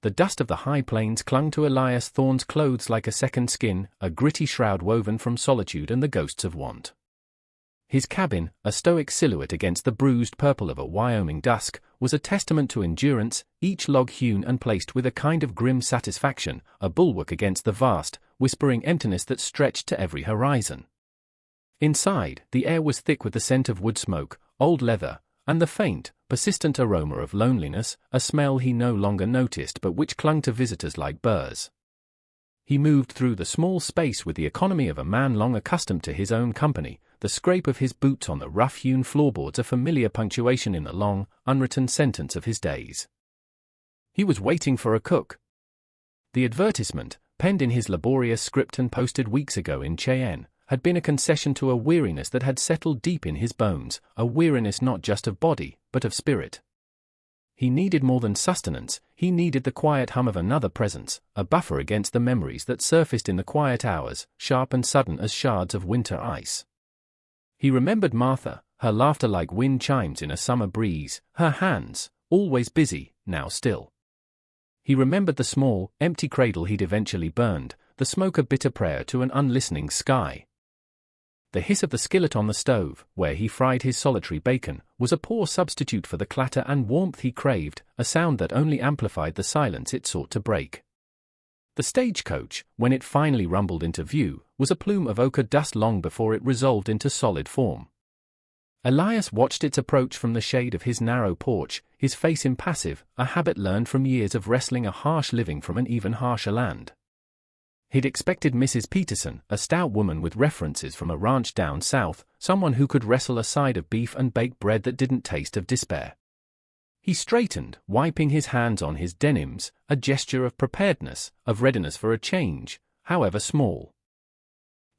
The dust of the high plains clung to Elias Thorne's clothes like a second skin, a gritty shroud woven from solitude and the ghosts of want. His cabin, a stoic silhouette against the bruised purple of a Wyoming dusk, was a testament to endurance, each log hewn and placed with a kind of grim satisfaction, a bulwark against the vast, whispering emptiness that stretched to every horizon. Inside, the air was thick with the scent of wood smoke, old leather, and the faint, persistent aroma of loneliness, a smell he no longer noticed but which clung to visitors like burrs. He moved through the small space with the economy of a man long accustomed to his own company, the scrape of his boots on the rough-hewn floorboards a familiar punctuation in the long, unwritten sentence of his days. He was waiting for a cook. The advertisement, penned in his laborious script and posted weeks ago in Cheyenne, had been a concession to a weariness that had settled deep in his bones, a weariness not just of body, but of spirit. He needed more than sustenance, he needed the quiet hum of another presence, a buffer against the memories that surfaced in the quiet hours, sharp and sudden as shards of winter ice. He remembered Martha, her laughter like wind chimes in a summer breeze, her hands, always busy, now still. He remembered the small, empty cradle he'd eventually burned, the smoke a bitter prayer to an unlistening sky. The hiss of the skillet on the stove, where he fried his solitary bacon, was a poor substitute for the clatter and warmth he craved, a sound that only amplified the silence it sought to break. The stagecoach, when it finally rumbled into view, was a plume of ochre dust long before it resolved into solid form. Elias watched its approach from the shade of his narrow porch, his face impassive, a habit learned from years of wresting a harsh living from an even harsher land. He'd expected Mrs. Peterson, a stout woman with references from a ranch down south, someone who could wrestle a side of beef and bake bread that didn't taste of despair. He straightened, wiping his hands on his denims, a gesture of preparedness, of readiness for a change, however small.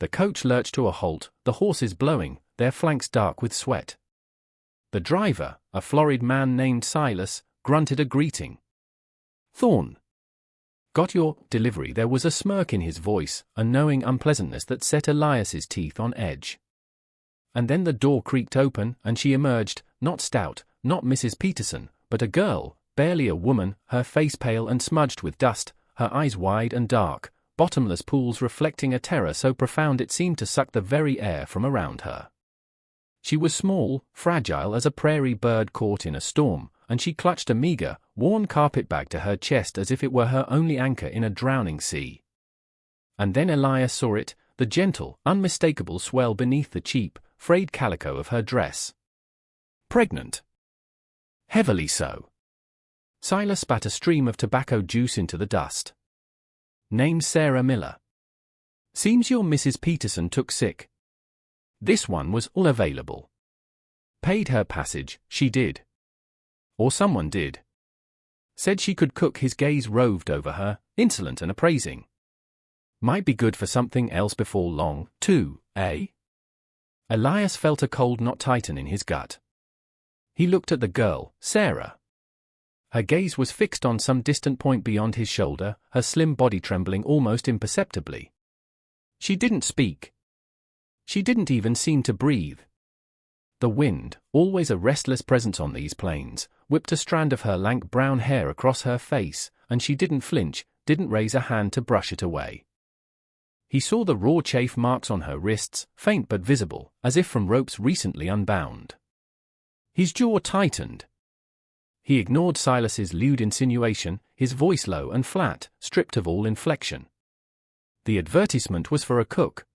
The coach lurched to a halt, the horses blowing, their flanks dark with sweat. The driver, a florid man named Silas, grunted a greeting. "Thorne. Got your delivery?" There was a smirk in his voice, a knowing unpleasantness that set Elias's teeth on edge. And then the door creaked open, and she emerged, not stout, not Mrs. Peterson, but a girl, barely a woman, her face pale and smudged with dust, her eyes wide and dark, bottomless pools reflecting a terror so profound it seemed to suck the very air from around her. She was small, fragile as a prairie bird caught in a storm, and she clutched a meager, worn carpetbag to her chest as if it were her only anchor in a drowning sea. And then Elias saw it, the gentle, unmistakable swell beneath the cheap, frayed calico of her dress. Pregnant. Heavily so. Silas spat a stream of tobacco juice into the dust. Name's Sarah Miller. Seems your Mrs. Peterson took sick. This one was all available. Paid her passage, she did. Or someone did. Said she could cook. His gaze roved over her, insolent and appraising. Might be good for something else before long, too, eh? Elias felt a cold knot tighten in his gut. He looked at the girl, Sarah. Her gaze was fixed on some distant point beyond his shoulder, her slim body trembling almost imperceptibly. She didn't speak. She didn't even seem to breathe. The wind, always a restless presence on these plains, whipped a strand of her lank brown hair across her face, and she didn't flinch, didn't raise a hand to brush it away. He saw the raw chafe marks on her wrists, faint but visible, as if from ropes recently unbound. His jaw tightened. He ignored Silas's lewd insinuation, his voice low and flat, stripped of all inflection. The advertisement was for a cook.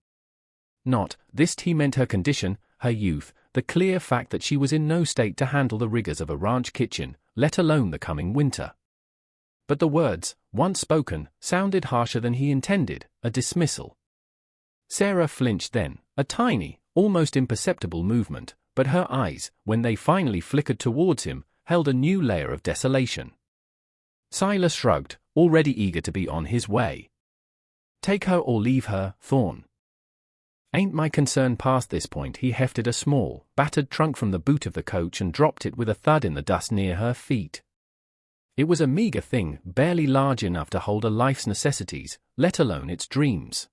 Not, this he meant her condition, her youth, the clear fact that she was in no state to handle the rigors of a ranch kitchen, let alone the coming winter. But the words, once spoken, sounded harsher than he intended, a dismissal. Sarah flinched then, a tiny, almost imperceptible movement, but her eyes, when they finally flickered towards him, held a new layer of desolation. Silas shrugged, already eager to be on his way. Take her or leave her, Thorne. Ain't my concern. Past this point he hefted a small, battered trunk from the boot of the coach and dropped it with a thud in the dust near her feet. It was a meager thing, barely large enough to hold a life's necessities, let alone its dreams.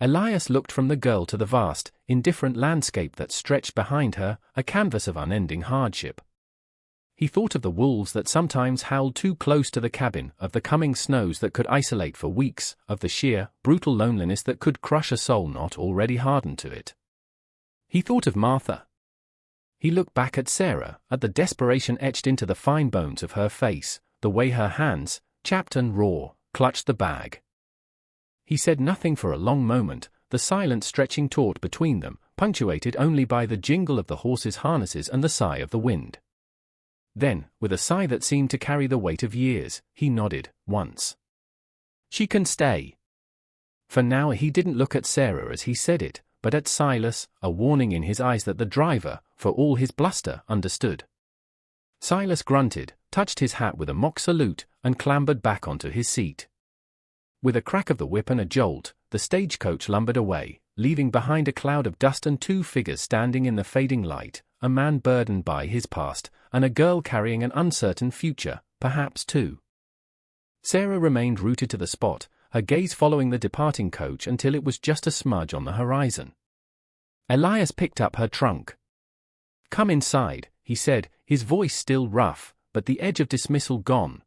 Elias looked from the girl to the vast, indifferent landscape that stretched behind her, a canvas of unending hardship. He thought of the wolves that sometimes howled too close to the cabin, of the coming snows that could isolate for weeks, of the sheer, brutal loneliness that could crush a soul not already hardened to it. He thought of Martha. He looked back at Sarah, at the desperation etched into the fine bones of her face, the way her hands, chapped and raw, clutched the bag. He said nothing for a long moment, the silence stretching taut between them, punctuated only by the jingle of the horses' harnesses and the sigh of the wind. Then, with a sigh that seemed to carry the weight of years, he nodded, once. "She can stay." For now he didn't look at Sarah as he said it, but at Silas, a warning in his eyes that the driver, for all his bluster, understood. Silas grunted, touched his hat with a mock salute, and clambered back onto his seat. With a crack of the whip and a jolt, the stagecoach lumbered away, leaving behind a cloud of dust and two figures standing in the fading light, a man burdened by his past, and a girl carrying an uncertain future, perhaps two. Sarah remained rooted to the spot, her gaze following the departing coach until it was just a smudge on the horizon. Elias picked up her trunk. "Come inside," he said, his voice still rough, but the edge of dismissal gone.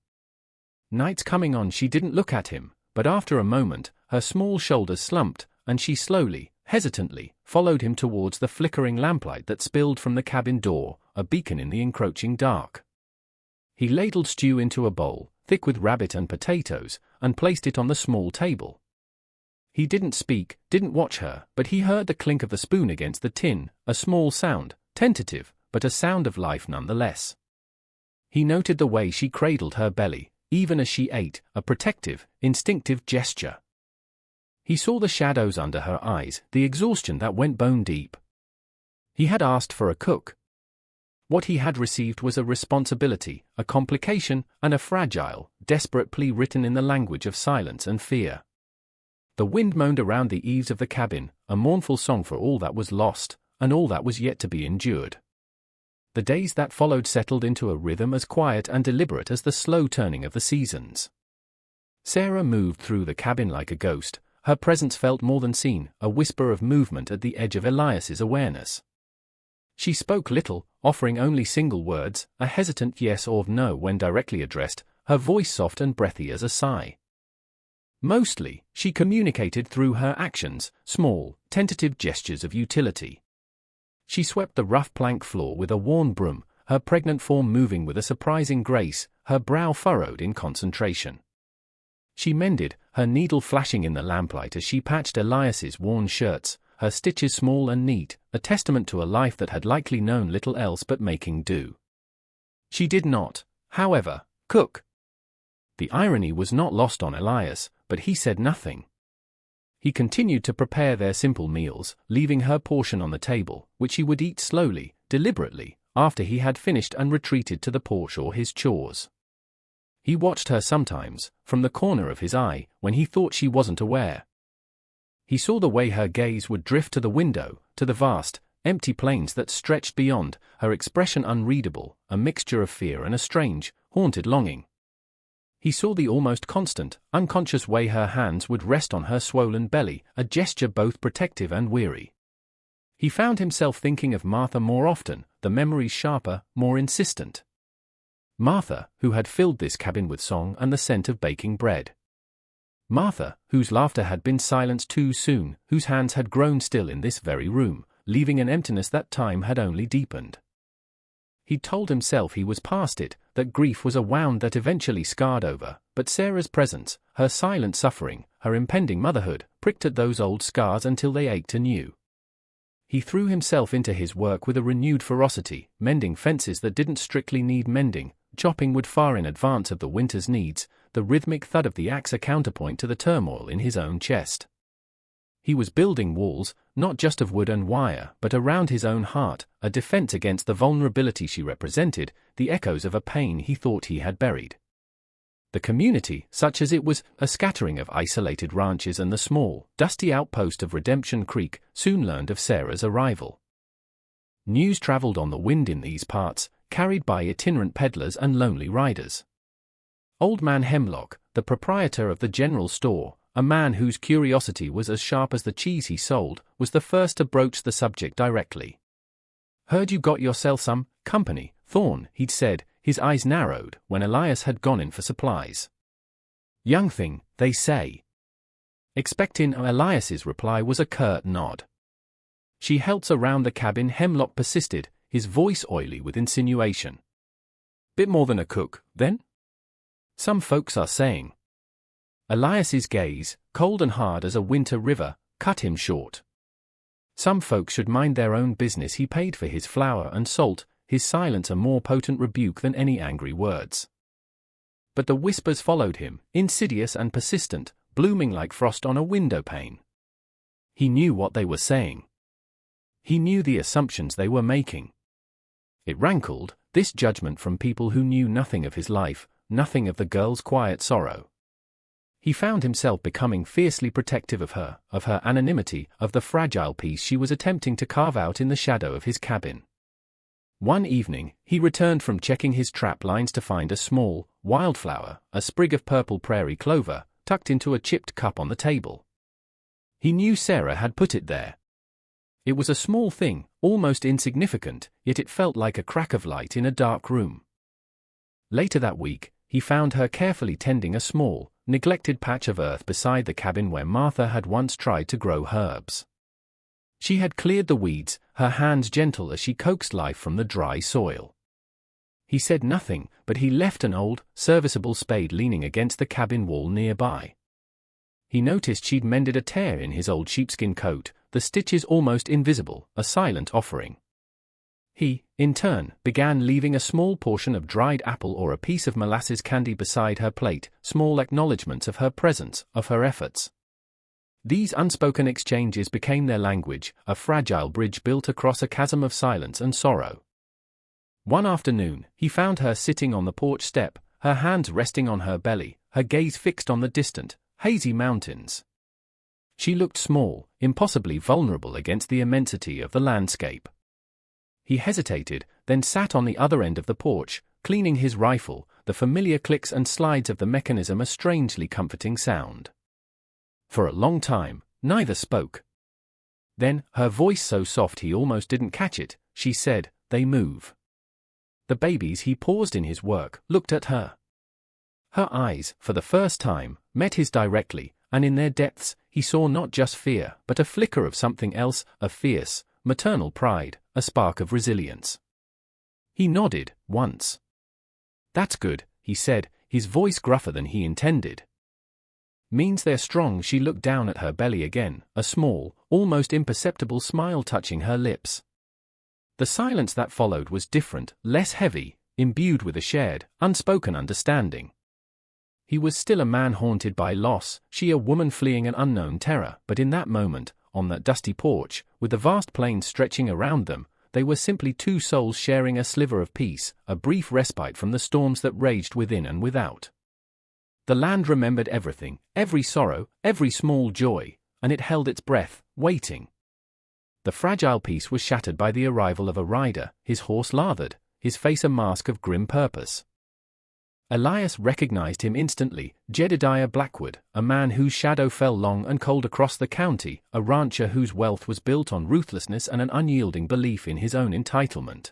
Night's coming on. She didn't look at him, but after a moment, her small shoulders slumped, and she slowly, hesitantly, followed him towards the flickering lamplight that spilled from the cabin door, a beacon in the encroaching dark. He ladled stew into a bowl, thick with rabbit and potatoes, and placed it on the small table. He didn't speak, didn't watch her, but he heard the clink of the spoon against the tin, a small sound, tentative, but a sound of life nonetheless. He noted the way she cradled her belly, even as she ate, a protective, instinctive gesture. He saw the shadows under her eyes, the exhaustion that went bone deep. He had asked for a cook. What he had received was a responsibility, a complication, and a fragile, desperate plea written in the language of silence and fear. The wind moaned around the eaves of the cabin, a mournful song for all that was lost, and all that was yet to be endured. The days that followed settled into a rhythm as quiet and deliberate as the slow turning of the seasons. Sarah moved through the cabin like a ghost, her presence felt more than seen, a whisper of movement at the edge of Elias's awareness. She spoke little, offering only single words, a hesitant yes or no when directly addressed, her voice soft and breathy as a sigh. Mostly, she communicated through her actions, small, tentative gestures of utility. She swept the rough plank floor with a worn broom, her pregnant form moving with a surprising grace, her brow furrowed in concentration. She mended, her needle flashing in the lamplight as she patched Elias's worn shirts, her stitches small and neat, a testament to a life that had likely known little else but making do. She did not, however, cook. The irony was not lost on Elias, but he said nothing. He continued to prepare their simple meals, leaving her portion on the table, which he would eat slowly, deliberately, after he had finished and retreated to the porch or his chores. He watched her sometimes, from the corner of his eye, when he thought she wasn't aware. He saw the way her gaze would drift to the window, to the vast, empty plains that stretched beyond, her expression unreadable, a mixture of fear and a strange, haunted longing. He saw the almost constant, unconscious way her hands would rest on her swollen belly, a gesture both protective and weary. He found himself thinking of Martha more often, the memories sharper, more insistent. Martha, who had filled this cabin with song and the scent of baking bread. Martha, whose laughter had been silenced too soon, whose hands had grown still in this very room, leaving an emptiness that time had only deepened. He told himself he was past it, that grief was a wound that eventually scarred over, but Sarah's presence, her silent suffering, her impending motherhood, pricked at those old scars until they ached anew. He threw himself into his work with a renewed ferocity, mending fences that didn't strictly need mending, chopping wood far in advance of the winter's needs, the rhythmic thud of the axe a counterpoint to the turmoil in his own chest. He was building walls, not just of wood and wire, but around his own heart, a defense against the vulnerability she represented, the echoes of a pain he thought he had buried. The community, such as it was, a scattering of isolated ranches and the small, dusty outpost of Redemption Creek, soon learned of Sarah's arrival. News traveled on the wind in these parts, carried by itinerant peddlers and lonely riders. Old Man Hemlock, the proprietor of the general store, a man whose curiosity was as sharp as the cheese he sold, was the first to broach the subject directly. "Heard you got yourself some company, Thorne," he'd said, his eyes narrowed when Elias had gone in for supplies. "Young thing, they say." Expecting Elias's reply was a curt nod. "She helps around the cabin," Hemlock persisted, his voice oily with insinuation. "Bit more than a cook, then?" "Some folks are saying." Elias's gaze, cold and hard as a winter river, cut him short. "Some folks should mind their own business." He paid for his flour and salt, his silence a more potent rebuke than any angry words. But the whispers followed him, insidious and persistent, blooming like frost on a window pane. He knew what they were saying. He knew the assumptions they were making. It rankled, this judgment from people who knew nothing of his life, nothing of the girl's quiet sorrow. He found himself becoming fiercely protective of her anonymity, of the fragile piece she was attempting to carve out in the shadow of his cabin. One evening, he returned from checking his trap lines to find a small, wildflower, a sprig of purple prairie clover, tucked into a chipped cup on the table. He knew Sarah had put it there. It was a small thing, almost insignificant, yet it felt like a crack of light in a dark room. Later that week, he found her carefully tending a small, neglected patch of earth beside the cabin where Martha had once tried to grow herbs. She had cleared the weeds, her hands gentle as she coaxed life from the dry soil. He said nothing, but he left an old, serviceable spade leaning against the cabin wall nearby. He noticed she'd mended a tear in his old sheepskin coat, the stitches almost invisible, a silent offering. He, in turn, began leaving a small portion of dried apple or a piece of molasses candy beside her plate, small acknowledgments of her presence, of her efforts. These unspoken exchanges became their language, a fragile bridge built across a chasm of silence and sorrow. One afternoon, he found her sitting on the porch step, her hands resting on her belly, her gaze fixed on the distant, hazy mountains. She looked small, impossibly vulnerable against the immensity of the landscape. He hesitated, then sat on the other end of the porch, cleaning his rifle, the familiar clicks and slides of the mechanism a strangely comforting sound. For a long time, neither spoke. Then, her voice so soft he almost didn't catch it, she said, "They move." The babies. He paused in his work, looked at her. Her eyes, for the first time, met his directly, and in their depths, he saw not just fear, but a flicker of something else, a fierce, maternal pride, a spark of resilience. He nodded, once. "That's good," he said, his voice gruffer than he intended. "Means they're strong." She looked down at her belly again, a small, almost imperceptible smile touching her lips. The silence that followed was different, less heavy, imbued with a shared, unspoken understanding. He was still a man haunted by loss, she a woman fleeing an unknown terror, but in that moment, on that dusty porch, with the vast plains stretching around them, they were simply two souls sharing a sliver of peace, a brief respite from the storms that raged within and without. The land remembered everything, every sorrow, every small joy, and it held its breath, waiting. The fragile peace was shattered by the arrival of a rider, his horse lathered, his face a mask of grim purpose. Elias recognized him instantly, Jedediah Blackwood, a man whose shadow fell long and cold across the county, a rancher whose wealth was built on ruthlessness and an unyielding belief in his own entitlement.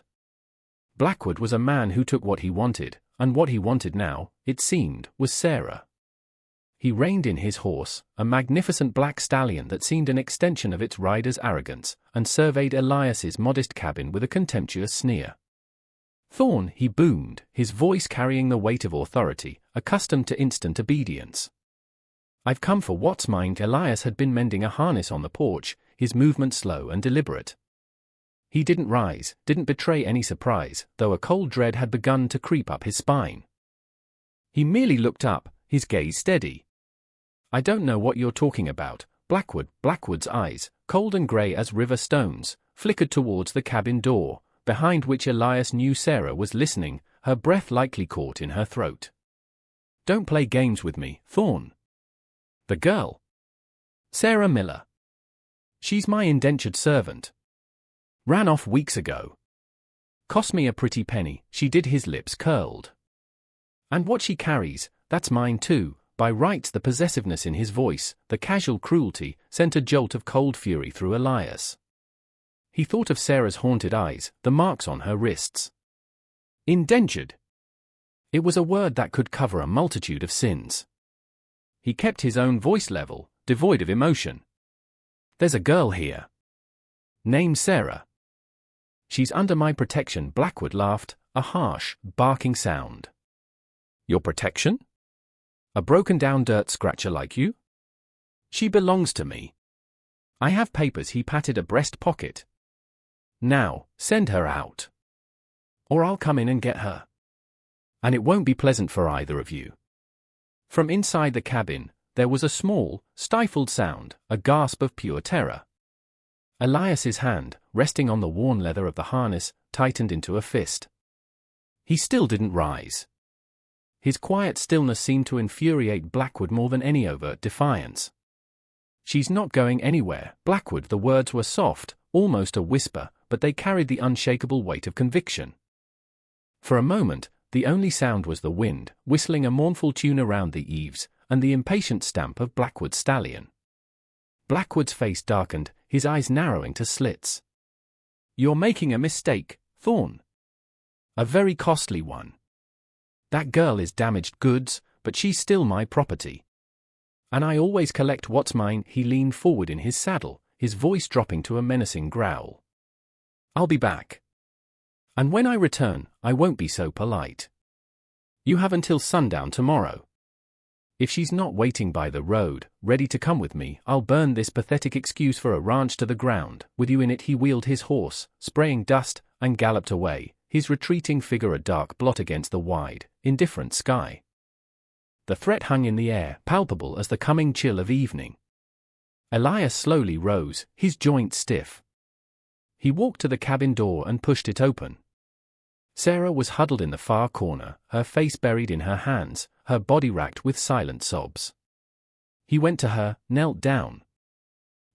Blackwood was a man who took what he wanted, and what he wanted now, it seemed, was Sarah. He reined in his horse, a magnificent black stallion that seemed an extension of its rider's arrogance, and surveyed Elias's modest cabin with a contemptuous sneer. "Thorn," he boomed, his voice carrying the weight of authority, accustomed to instant obedience. "I've come for what's mine." Elias had been mending a harness on the porch, his movement slow and deliberate. He didn't rise, didn't betray any surprise, though a cold dread had begun to creep up his spine. He merely looked up, his gaze steady. "I don't know what you're talking about." Blackwood's eyes, cold and grey as river stones, flickered towards the cabin door, behind which Elias knew Sarah was listening, her breath likely caught in her throat. "Don't play games with me, Thorn." "The girl?" "Sarah Miller. She's my indentured servant. Ran off weeks ago. Cost me a pretty penny." She did. His lips curled. "And what she carries, that's mine too." By rights. The possessiveness in his voice, the casual cruelty, sent a jolt of cold fury through Elias. He thought of Sarah's haunted eyes, the marks on her wrists. "Indentured?" It was a word that could cover a multitude of sins. He kept his own voice level, devoid of emotion. "There's a girl here. Named Sarah. She's under my protection." Blackwood laughed, a harsh, barking sound. "Your protection? A broken-down dirt scratcher like you? She belongs to me. I have papers." He patted a breast pocket. "Now, send her out. Or I'll come in and get her. And it won't be pleasant for either of you." From inside the cabin, there was a small, stifled sound, a gasp of pure terror. Elias's hand, resting on the worn leather of the harness, tightened into a fist. He still didn't rise. His quiet stillness seemed to infuriate Blackwood more than any overt defiance. "She's not going anywhere." Blackwood, the words were soft, almost a whisper, but they carried the unshakable weight of conviction. For a moment, the only sound was the wind, whistling a mournful tune around the eaves, and the impatient stamp of Blackwood's stallion. Blackwood's face darkened, his eyes narrowing to slits. "You're making a mistake, Thorn. A very costly one. That girl is damaged goods, but she's still my property. And I always collect what's mine." He leaned forward in his saddle, his voice dropping to a menacing growl. "I'll be back. And when I return, I won't be so polite. You have until sundown tomorrow. If she's not waiting by the road, ready to come with me, I'll burn this pathetic excuse for a ranch to the ground, with you in it." He wheeled his horse, spraying dust, and galloped away, his retreating figure a dark blot against the wide, indifferent sky. The threat hung in the air, palpable as the coming chill of evening. Elias slowly rose, his joints stiff. He walked to the cabin door and pushed it open. Sarah was huddled in the far corner, her face buried in her hands, her body racked with silent sobs. He went to her, knelt down.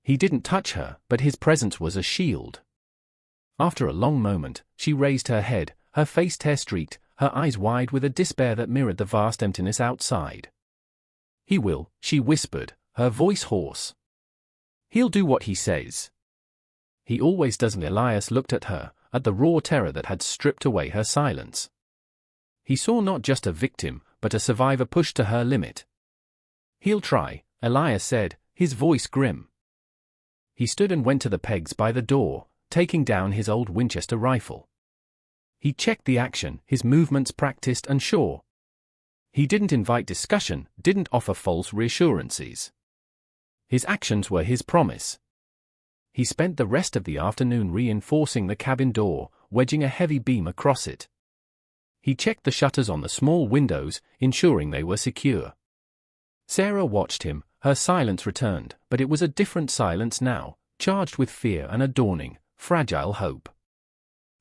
He didn't touch her, but his presence was a shield. After a long moment, she raised her head, her face tear-streaked, her eyes wide with a despair that mirrored the vast emptiness outside. "He will," she whispered, her voice hoarse. "He'll do what he says. He always does." Elias looked at her, at the raw terror that had stripped away her silence. He saw not just a victim, but a survivor pushed to her limit. "He'll try," Elias said, his voice grim. He stood and went to the pegs by the door, taking down his old Winchester rifle. He checked the action, his movements practiced and sure. He didn't invite discussion, didn't offer false reassurances. His actions were his promise. He spent the rest of the afternoon reinforcing the cabin door, wedging a heavy beam across it. He checked the shutters on the small windows, ensuring they were secure. Sarah watched him, her silence returned, but it was a different silence now, charged with fear and a dawning, fragile hope.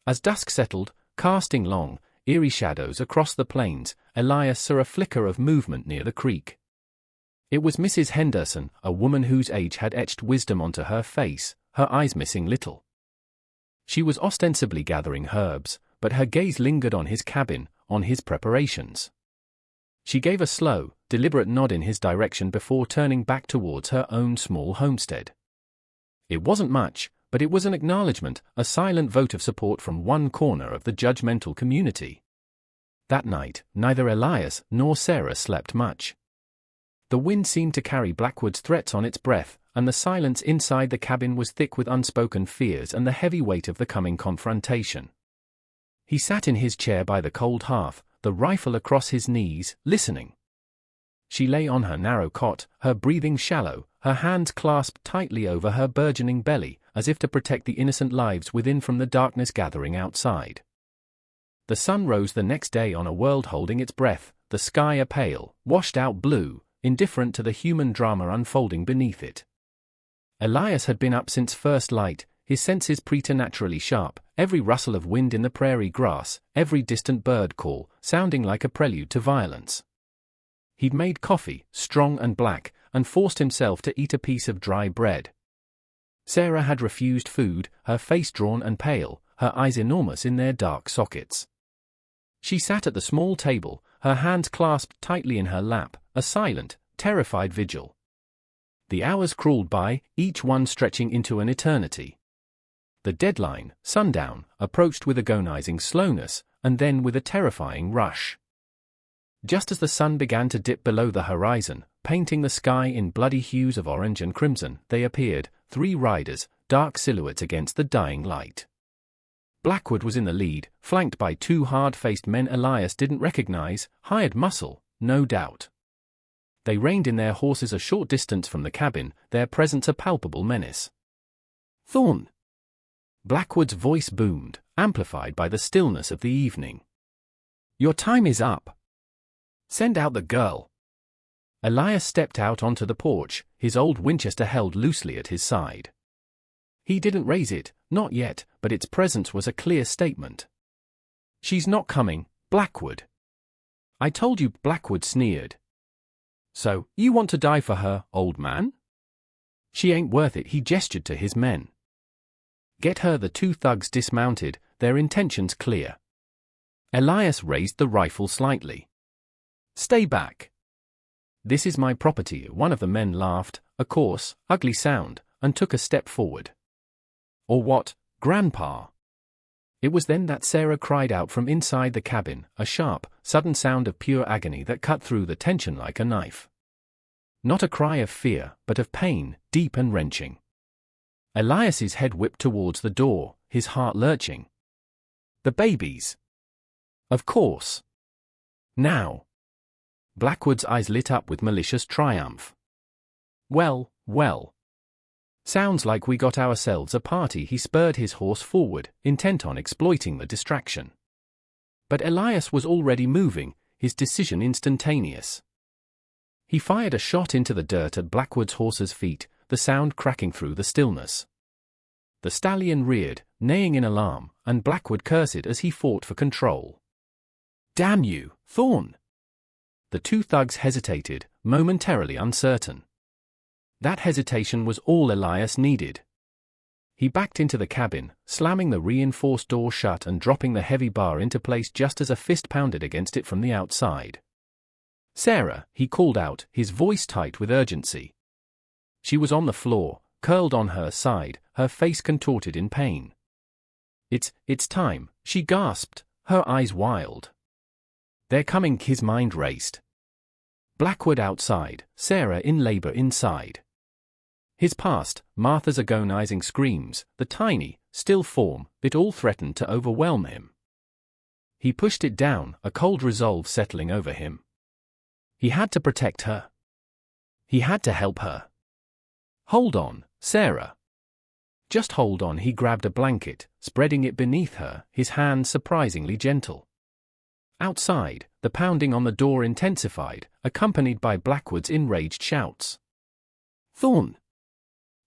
As dusk settled, casting long, eerie shadows across the plains, Elias saw a flicker of movement near the creek. It was Mrs. Henderson, a woman whose age had etched wisdom onto her face, her eyes missing little. She was ostensibly gathering herbs, but her gaze lingered on his cabin, on his preparations. She gave a slow, deliberate nod in his direction before turning back towards her own small homestead. It wasn't much, but it was an acknowledgement, a silent vote of support from one corner of the judgmental community. That night, neither Elias nor Sarah slept much. The wind seemed to carry Blackwood's threats on its breath, and the silence inside the cabin was thick with unspoken fears and the heavy weight of the coming confrontation. He sat in his chair by the cold hearth, the rifle across his knees, listening. She lay on her narrow cot, her breathing shallow, her hands clasped tightly over her burgeoning belly, as if to protect the innocent lives within from the darkness gathering outside. The sun rose the next day on a world holding its breath, the sky a pale, washed-out blue, indifferent to the human drama unfolding beneath it. Elias had been up since first light, his senses preternaturally sharp, every rustle of wind in the prairie grass, every distant bird call, sounding like a prelude to violence. He'd made coffee, strong and black, and forced himself to eat a piece of dry bread. Sarah had refused food, her face drawn and pale, her eyes enormous in their dark sockets. She sat at the small table, her hands clasped tightly in her lap, a silent, terrified vigil. The hours crawled by, each one stretching into an eternity. The deadline, sundown, approached with agonizing slowness, and then with a terrifying rush. Just as the sun began to dip below the horizon, painting the sky in bloody hues of orange and crimson, they appeared, 3 riders, dark silhouettes against the dying light. Blackwood was in the lead, flanked by 2 hard-faced men Elias didn't recognize, hired muscle, no doubt. They reined in their horses a short distance from the cabin, their presence a palpable menace. "Thorn!" Blackwood's voice boomed, amplified by the stillness of the evening. "Your time is up. Send out the girl." Elias stepped out onto the porch, his old Winchester held loosely at his side. He didn't raise it, not yet, but its presence was a clear statement. "She's not coming, Blackwood." "I told you," Blackwood sneered. "So, you want to die for her, old man?" "She ain't worth it," he gestured to his men. "Get her." The 2 thugs dismounted, their intentions clear. Elias raised the rifle slightly. "Stay back. This is my property." One of the men laughed, a coarse, ugly sound, and took a step forward. "Or what, Grandpa?" It was then that Sarah cried out from inside the cabin, a sharp, sudden sound of pure agony that cut through the tension like a knife. Not a cry of fear, but of pain, deep and wrenching. Elias's head whipped towards the door, his heart lurching. The babies. Of course. Now. Blackwood's eyes lit up with malicious triumph. "Well, well. Sounds like we got ourselves a party." He spurred his horse forward, intent on exploiting the distraction. But Elias was already moving, his decision instantaneous. He fired a shot into the dirt at Blackwood's horse's feet, the sound cracking through the stillness. The stallion reared, neighing in alarm, and Blackwood cursed as he fought for control. "Damn you, Thorn!" The 2 thugs hesitated, momentarily uncertain. That hesitation was all Elias needed. He backed into the cabin, slamming the reinforced door shut and dropping the heavy bar into place just as a fist pounded against it from the outside. "Sarah," he called out, his voice tight with urgency. She was on the floor, curled on her side, her face contorted in pain. It's time," she gasped, her eyes wild. "They're coming." His mind raced. Blackwood outside, Sarah in labor inside. His past, Martha's agonizing screams, the tiny, still form, it all threatened to overwhelm him. He pushed it down, a cold resolve settling over him. He had to protect her. He had to help her. "Hold on, Sarah. Just hold on." He grabbed a blanket, spreading it beneath her, his hand surprisingly gentle. Outside, the pounding on the door intensified, accompanied by Blackwood's enraged shouts. "Thorn!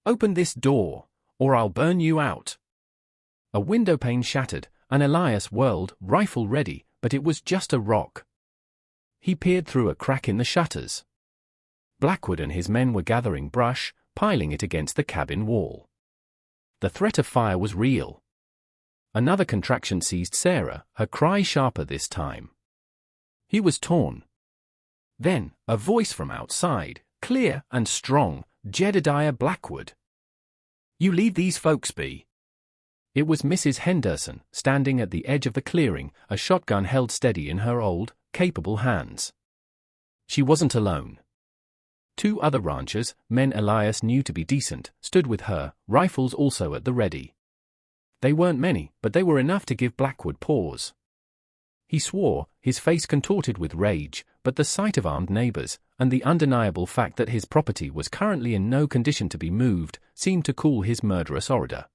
Open this door, or I'll burn you out." A windowpane shattered, and Elias whirled, rifle ready, but it was just a rock. He peered through a crack in the shutters. Blackwood and his men were gathering brush, piling it against the cabin wall. The threat of fire was real. Another contraction seized Sarah, her cry sharper this time. He was torn. Then, a voice from outside, clear and strong, "Jedediah Blackwood. You leave these folks be." It was Mrs. Henderson, standing at the edge of the clearing, a shotgun held steady in her old, capable hands. She wasn't alone. 2 other ranchers, men Elias knew to be decent, stood with her, rifles also at the ready. They weren't many, but they were enough to give Blackwood pause. He swore, his face contorted with rage, but the sight of armed neighbors, and the undeniable fact that his property was currently in no condition to be moved, seemed to cool his murderous ardor.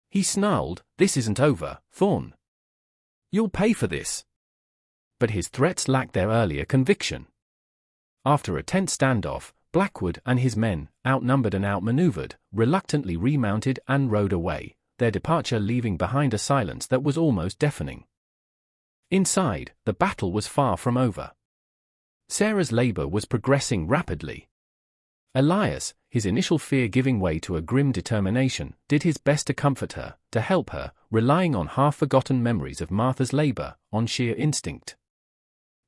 He snarled, "This isn't over, Thorn. You'll pay for this." But his threats lacked their earlier conviction. After a tense standoff, Blackwood and his men, outnumbered and outmaneuvered, reluctantly remounted and rode away, their departure leaving behind a silence that was almost deafening. Inside, the battle was far from over. Sarah's labor was progressing rapidly. Elias, his initial fear giving way to a grim determination, did his best to comfort her, to help her, relying on half-forgotten memories of Martha's labor, on sheer instinct.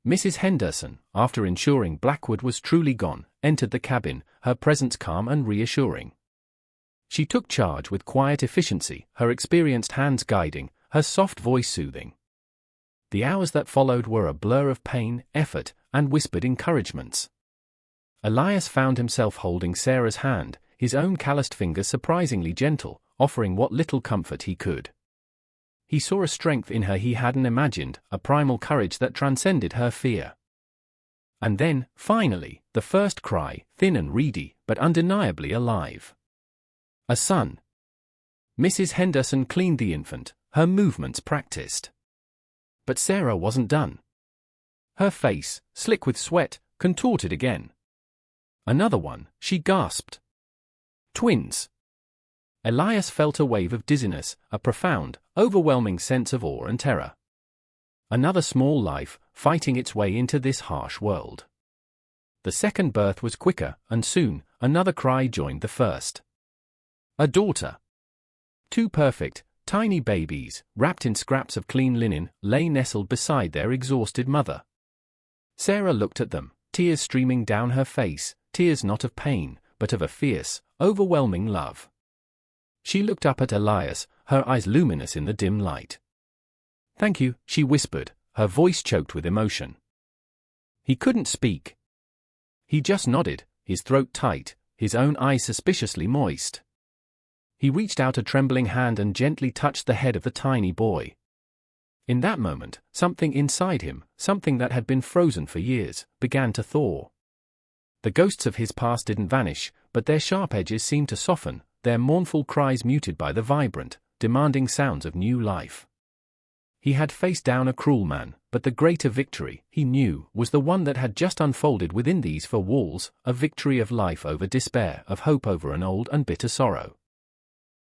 Mrs. Henderson, after ensuring Blackwood was truly gone, entered the cabin, her presence calm and reassuring. She took charge with quiet efficiency, her experienced hands guiding, her soft voice soothing. The hours that followed were a blur of pain, effort, and whispered encouragements. Elias found himself holding Sarah's hand, his own calloused fingers surprisingly gentle, offering what little comfort he could. He saw a strength in her he hadn't imagined, a primal courage that transcended her fear. And then, finally, the first cry, thin and reedy, but undeniably alive. A son. Mrs. Henderson cleaned the infant, her movements practiced. But Sarah wasn't done. Her face, slick with sweat, contorted again. Another one, she gasped. Twins. Elias felt a wave of dizziness, a profound, overwhelming sense of awe and terror. Another small life, fighting its way into this harsh world. The second birth was quicker, and soon, another cry joined the first. A daughter. Two perfect, tiny babies, wrapped in scraps of clean linen, lay nestled beside their exhausted mother. Sarah looked at them, tears streaming down her face, tears not of pain, but of a fierce, overwhelming love. She looked up at Elias, her eyes luminous in the dim light. "Thank you," she whispered, her voice choked with emotion. He couldn't speak. He just nodded, his throat tight, his own eyes suspiciously moist. He reached out a trembling hand and gently touched the head of the tiny boy. In that moment, something inside him, something that had been frozen for years, began to thaw. The ghosts of his past didn't vanish, but their sharp edges seemed to soften, their mournful cries muted by the vibrant, demanding sounds of new life. He had faced down a cruel man, but the greater victory, he knew, was the one that had just unfolded within these four walls, a victory of life over despair, of hope over an old and bitter sorrow.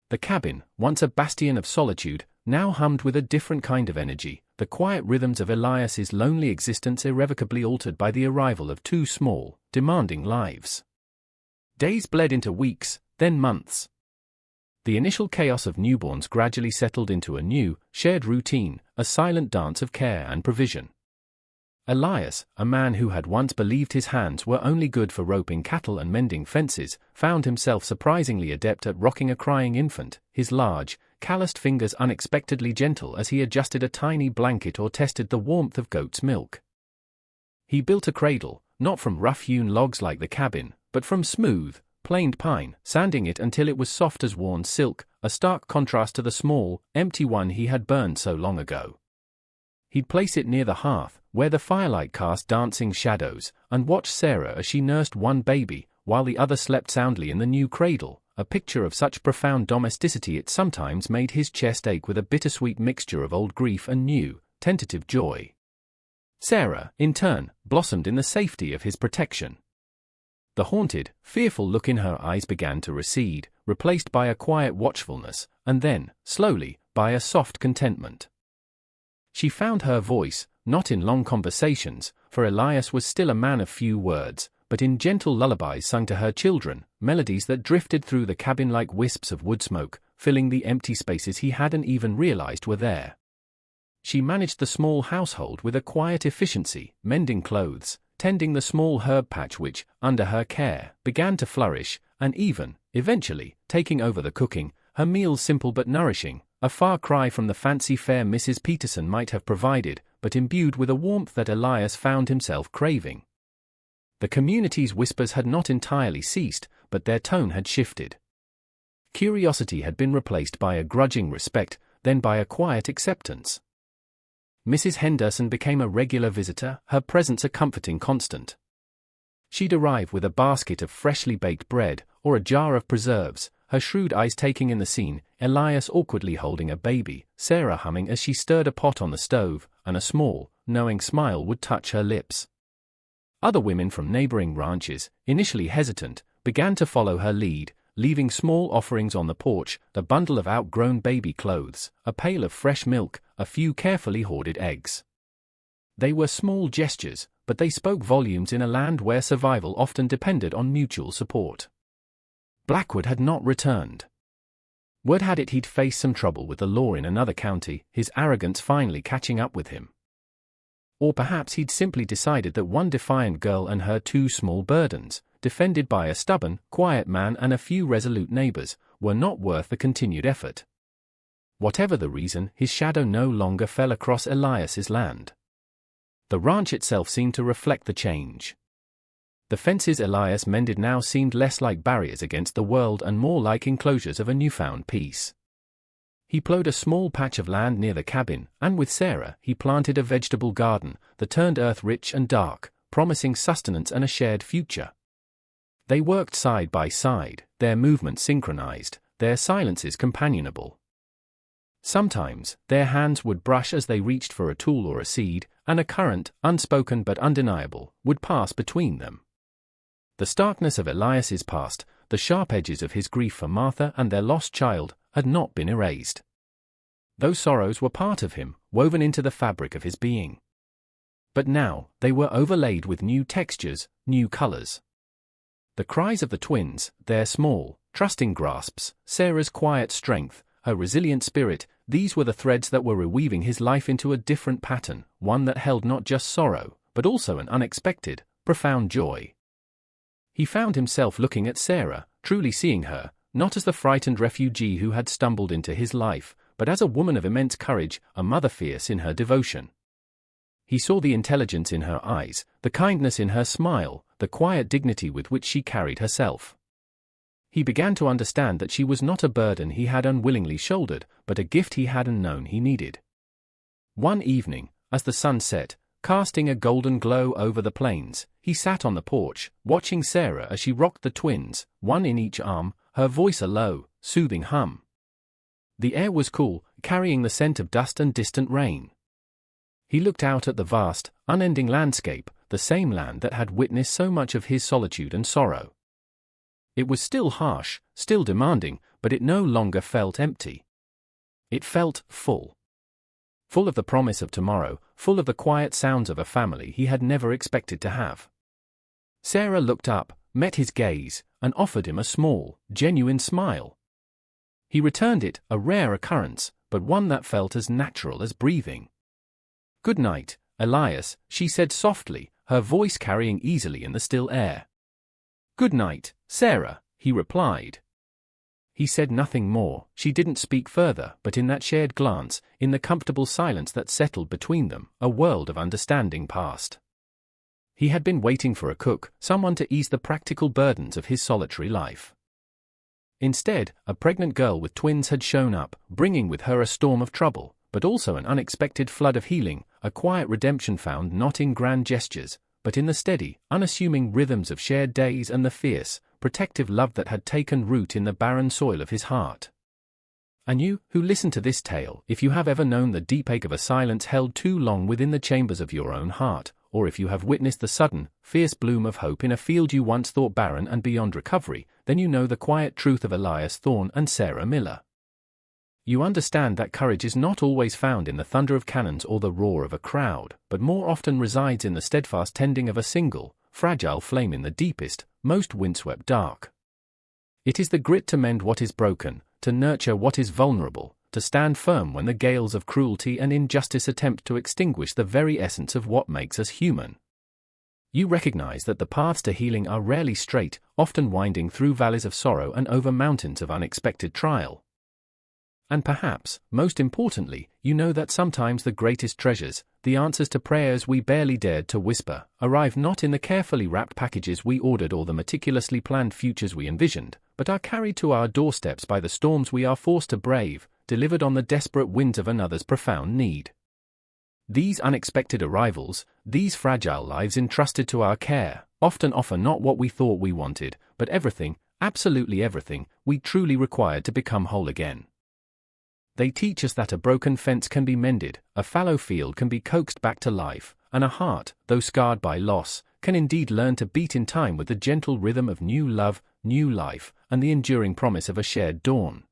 The cabin, once a bastion of solitude, now hummed with a different kind of energy, the quiet rhythms of Elias's lonely existence irrevocably altered by the arrival of two small, demanding lives. Days bled into weeks, then months. The initial chaos of newborns gradually settled into a new, shared routine, a silent dance of care and provision. Elias, a man who had once believed his hands were only good for roping cattle and mending fences, found himself surprisingly adept at rocking a crying infant, his large, calloused fingers unexpectedly gentle as he adjusted a tiny blanket or tested the warmth of goat's milk. He built a cradle, not from rough-hewn logs like the cabin, but from smooth, planed pine, sanding it until it was soft as worn silk, a stark contrast to the small, empty one he had burned so long ago. He'd place it near the hearth, where the firelight cast dancing shadows, and watch Sarah as she nursed one baby, while the other slept soundly in the new cradle, a picture of such profound domesticity it sometimes made his chest ache with a bittersweet mixture of old grief and new, tentative joy. Sarah, in turn, blossomed in the safety of his protection. The haunted, fearful look in her eyes began to recede, replaced by a quiet watchfulness, and then, slowly, by a soft contentment. She found her voice, not in long conversations, for Elias was still a man of few words, but in gentle lullabies sung to her children, melodies that drifted through the cabin like wisps of wood smoke, filling the empty spaces he hadn't even realized were there. She managed the small household with a quiet efficiency, mending clothes, tending the small herb patch which, under her care, began to flourish, and even, eventually, taking over the cooking, her meals simple but nourishing, a far cry from the fancy fare Mrs. Peterson might have provided, but imbued with a warmth that Elias found himself craving. The community's whispers had not entirely ceased, but their tone had shifted. Curiosity had been replaced by a grudging respect, then by a quiet acceptance. Mrs. Henderson became a regular visitor, her presence a comforting constant. She'd arrive with a basket of freshly baked bread, or a jar of preserves, her shrewd eyes taking in the scene, Elias awkwardly holding a baby, Sarah humming as she stirred a pot on the stove, and a small, knowing smile would touch her lips. Other women from neighboring ranches, initially hesitant, began to follow her lead, leaving small offerings on the porch, a bundle of outgrown baby clothes, a pail of fresh milk, a few carefully hoarded eggs. They were small gestures, but they spoke volumes in a land where survival often depended on mutual support. Blackwood had not returned. Word had it he'd faced some trouble with the law in another county, his arrogance finally catching up with him. Or perhaps he'd simply decided that one defiant girl and her two small burdens, defended by a stubborn, quiet man and a few resolute neighbors, were not worth the continued effort. Whatever the reason, his shadow no longer fell across Elias's land. The ranch itself seemed to reflect the change. The fences Elias mended now seemed less like barriers against the world and more like enclosures of a newfound peace. He plowed a small patch of land near the cabin, and with Sarah, he planted a vegetable garden that turned earth rich and dark, promising sustenance and a shared future. They worked side by side, their movements synchronized, their silences companionable. Sometimes, their hands would brush as they reached for a tool or a seed, and a current, unspoken but undeniable, would pass between them. The starkness of Elias's past, the sharp edges of his grief for Martha and their lost child, had not been erased. Those sorrows were part of him, woven into the fabric of his being. But now, they were overlaid with new textures, new colors. The cries of the twins, their small, trusting grasps, Sarah's quiet strength, her resilient spirit, these were the threads that were reweaving his life into a different pattern, one that held not just sorrow, but also an unexpected, profound joy. He found himself looking at Sarah, truly seeing her, not as the frightened refugee who had stumbled into his life, but as a woman of immense courage, a mother fierce in her devotion. He saw the intelligence in her eyes, the kindness in her smile, the quiet dignity with which she carried herself. He began to understand that she was not a burden he had unwillingly shouldered, but a gift he hadn't known he needed. One evening, as the sun set, casting a golden glow over the plains, he sat on the porch, watching Sarah as she rocked the twins, one in each arm, her voice a low, soothing hum. The air was cool, carrying the scent of dust and distant rain. He looked out at the vast, unending landscape, the same land that had witnessed so much of his solitude and sorrow. It was still harsh, still demanding, but it no longer felt empty. It felt full. Full of the promise of tomorrow, full of the quiet sounds of a family he had never expected to have. Sarah looked up, met his gaze, and offered him a small, genuine smile. He returned it, a rare occurrence, but one that felt as natural as breathing. "Good night, Elias," she said softly, her voice carrying easily in the still air. "Good night, Sarah," he replied. He said nothing more, she didn't speak further, but in that shared glance, in the comfortable silence that settled between them, a world of understanding passed. He had been waiting for a cook, someone to ease the practical burdens of his solitary life. Instead, a pregnant girl with twins had shown up, bringing with her a storm of trouble, but also an unexpected flood of healing, a quiet redemption found not in grand gestures, but in the steady, unassuming rhythms of shared days and the fierce, protective love that had taken root in the barren soil of his heart. And you, who listen to this tale, if you have ever known the deep ache of a silence held too long within the chambers of your own heart, or if you have witnessed the sudden, fierce bloom of hope in a field you once thought barren and beyond recovery, then you know the quiet truth of Elias Thorne and Sarah Miller. You understand that courage is not always found in the thunder of cannons or the roar of a crowd, but more often resides in the steadfast tending of a single, fragile flame in the deepest, most windswept dark. It is the grit to mend what is broken, to nurture what is vulnerable, to stand firm when the gales of cruelty and injustice attempt to extinguish the very essence of what makes us human. You recognize that the paths to healing are rarely straight, often winding through valleys of sorrow and over mountains of unexpected trial. And perhaps, most importantly, you know that sometimes the greatest treasures, the answers to prayers we barely dared to whisper, arrive not in the carefully wrapped packages we ordered or the meticulously planned futures we envisioned, but are carried to our doorsteps by the storms we are forced to brave, delivered on the desperate winds of another's profound need. These unexpected arrivals, these fragile lives entrusted to our care, often offer not what we thought we wanted, but everything, absolutely everything, we truly required to become whole again. They teach us that a broken fence can be mended, a fallow field can be coaxed back to life, and a heart, though scarred by loss, can indeed learn to beat in time with the gentle rhythm of new love, new life, and the enduring promise of a shared dawn.